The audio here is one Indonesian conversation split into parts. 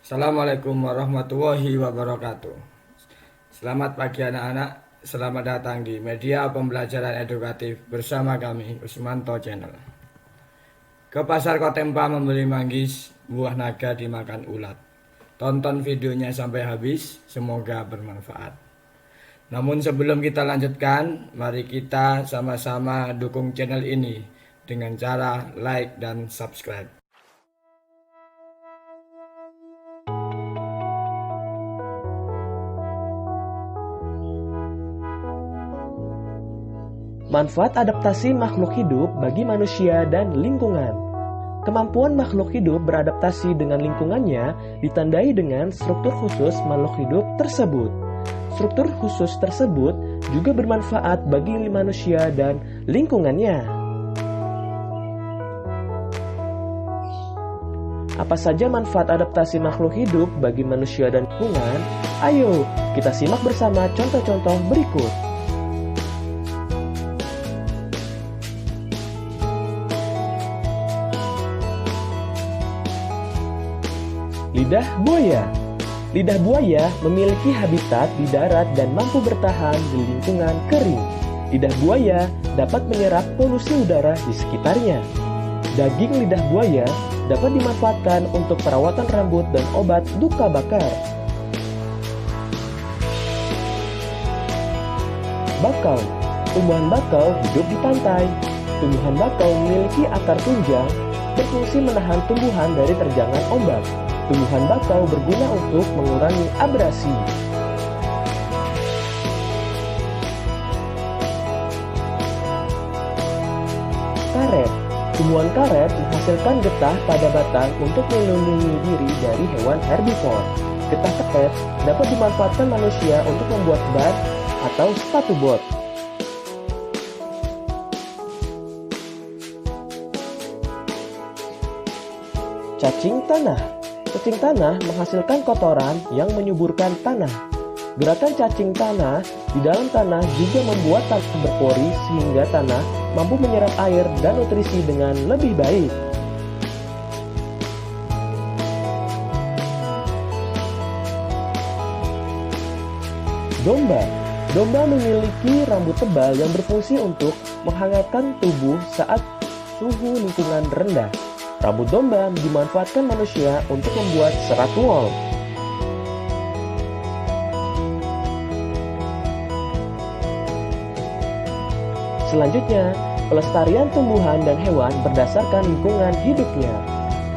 Assalamualaikum warahmatullahi wabarakatuh. Selamat pagi anak-anak, selamat datang di media pembelajaran edukatif bersama kami Usmanto Channel. Ke pasar Kotempa membeli manggis, buah naga dimakan ulat. Tonton videonya sampai habis, semoga bermanfaat. Namun sebelum kita lanjutkan, mari kita sama-sama dukung channel ini dengan cara like dan subscribe. Manfaat adaptasi makhluk hidup bagi manusia dan lingkungan. Kemampuan makhluk hidup beradaptasi dengan lingkungannya ditandai dengan struktur khusus makhluk hidup tersebut. Struktur khusus tersebut juga bermanfaat bagi manusia dan lingkungannya. Apa saja manfaat adaptasi makhluk hidup bagi manusia dan lingkungan? Ayo, kita simak bersama contoh-contoh berikut. Lidah buaya. Lidah buaya memiliki habitat di darat dan mampu bertahan di lingkungan kering. Lidah buaya dapat menyerap polusi udara di sekitarnya. Daging lidah buaya dapat dimanfaatkan untuk perawatan rambut dan obat luka bakar. Bakau. Tumbuhan bakau hidup di pantai. Tumbuhan bakau memiliki akar tunjang, berfungsi menahan tumbuhan dari terjangan ombak. Tumbuhan bakau berguna untuk mengurangi abrasi. Karet. Tumbuhan karet menghasilkan getah pada batang untuk melindungi diri dari hewan herbivor. Getah karet dapat dimanfaatkan manusia untuk membuat bat atau sepatu bot. Cacing tanah. Cacing tanah menghasilkan kotoran yang menyuburkan tanah. Gerakan cacing tanah di dalam tanah juga membuat tanah berpori sehingga tanah mampu menyerap air dan nutrisi dengan lebih baik. Domba. Domba memiliki rambut tebal yang berfungsi untuk menghangatkan tubuh saat suhu lingkungan rendah. Rambut domba dimanfaatkan manusia untuk membuat serat wol. Selanjutnya, pelestarian tumbuhan dan hewan berdasarkan lingkungan hidupnya.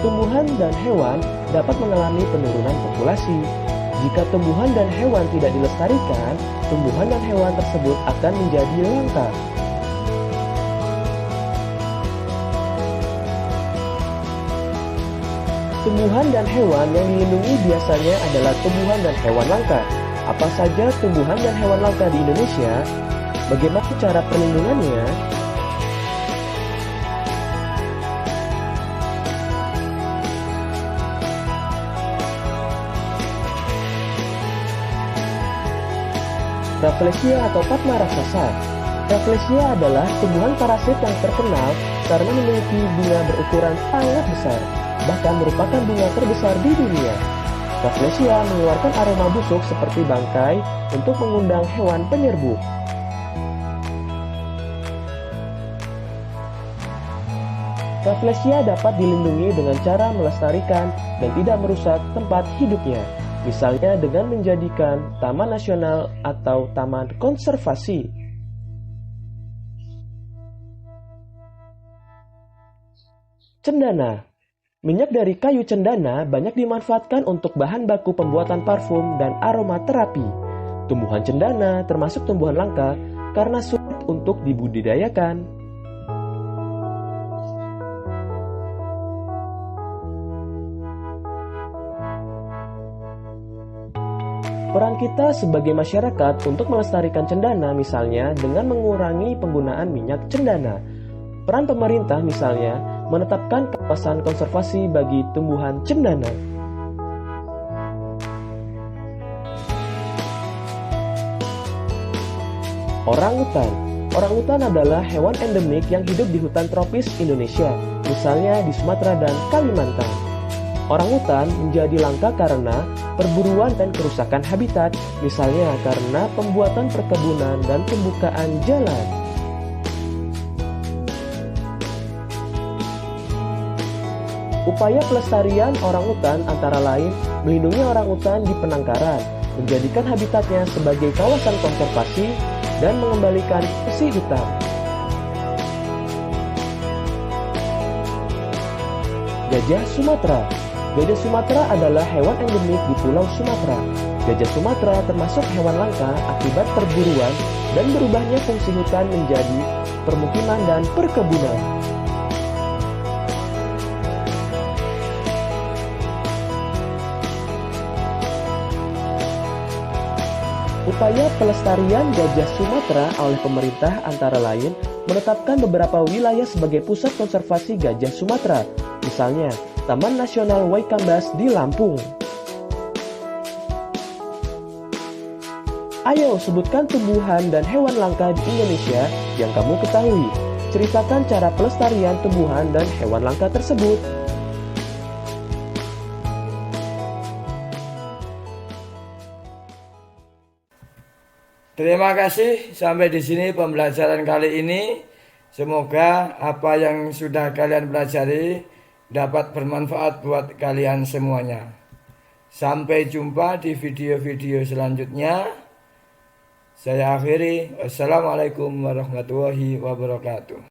Tumbuhan dan hewan dapat mengalami penurunan populasi. Jika tumbuhan dan hewan tidak dilestarikan, tumbuhan dan hewan tersebut akan menjadi langka. Tumbuhan dan hewan yang dilindungi biasanya adalah tumbuhan dan hewan langka. Apa saja tumbuhan dan hewan langka di Indonesia? Bagaimana cara perlindungannya? Rafflesia atau Padma raksasa. Rafflesia adalah tumbuhan parasit yang terkenal karena memiliki bunga berukuran sangat besar, bahkan merupakan bunga terbesar di dunia. Rafflesia mengeluarkan aroma busuk seperti bangkai untuk mengundang hewan penyerbuk. Rafflesia dapat dilindungi dengan cara melestarikan dan tidak merusak tempat hidupnya, misalnya dengan menjadikan taman nasional atau taman konservasi. Cendana. Minyak dari kayu cendana banyak dimanfaatkan untuk bahan baku pembuatan parfum dan aromaterapi. Tumbuhan cendana termasuk tumbuhan langka karena sulit untuk dibudidayakan. Peran kita sebagai masyarakat untuk melestarikan cendana misalnya dengan mengurangi penggunaan minyak cendana. Peran pemerintah misalnya menetapkan kawasan konservasi bagi tumbuhan cendana. Orangutan. Orangutan adalah hewan endemik yang hidup di hutan tropis Indonesia, misalnya di Sumatera dan Kalimantan. Orangutan menjadi langka karena perburuan dan kerusakan habitat, misalnya karena pembuatan perkebunan dan pembukaan jalan. Upaya pelestarian orangutan antara lain melindungi orangutan di penangkaran, menjadikan habitatnya sebagai kawasan konservasi, dan mengembalikan fungsi hutan. Gajah Sumatera. Gajah Sumatera adalah hewan endemik di Pulau Sumatera. Gajah Sumatera termasuk hewan langka akibat perburuan dan berubahnya fungsi hutan menjadi permukiman dan perkebunan. Upaya pelestarian gajah Sumatera oleh pemerintah antara lain menetapkan beberapa wilayah sebagai pusat konservasi gajah Sumatera, misalnya Taman Nasional Waikambas di Lampung. Ayo sebutkan tumbuhan dan hewan langka di Indonesia yang kamu ketahui. Ceritakan cara pelestarian tumbuhan dan hewan langka tersebut. Terima kasih, sampai di sini pembelajaran kali ini. Semoga apa yang sudah kalian pelajari dapat bermanfaat buat kalian semuanya. Sampai jumpa di video-video selanjutnya. Saya akhiri. Wassalamualaikum warahmatullahi wabarakatuh.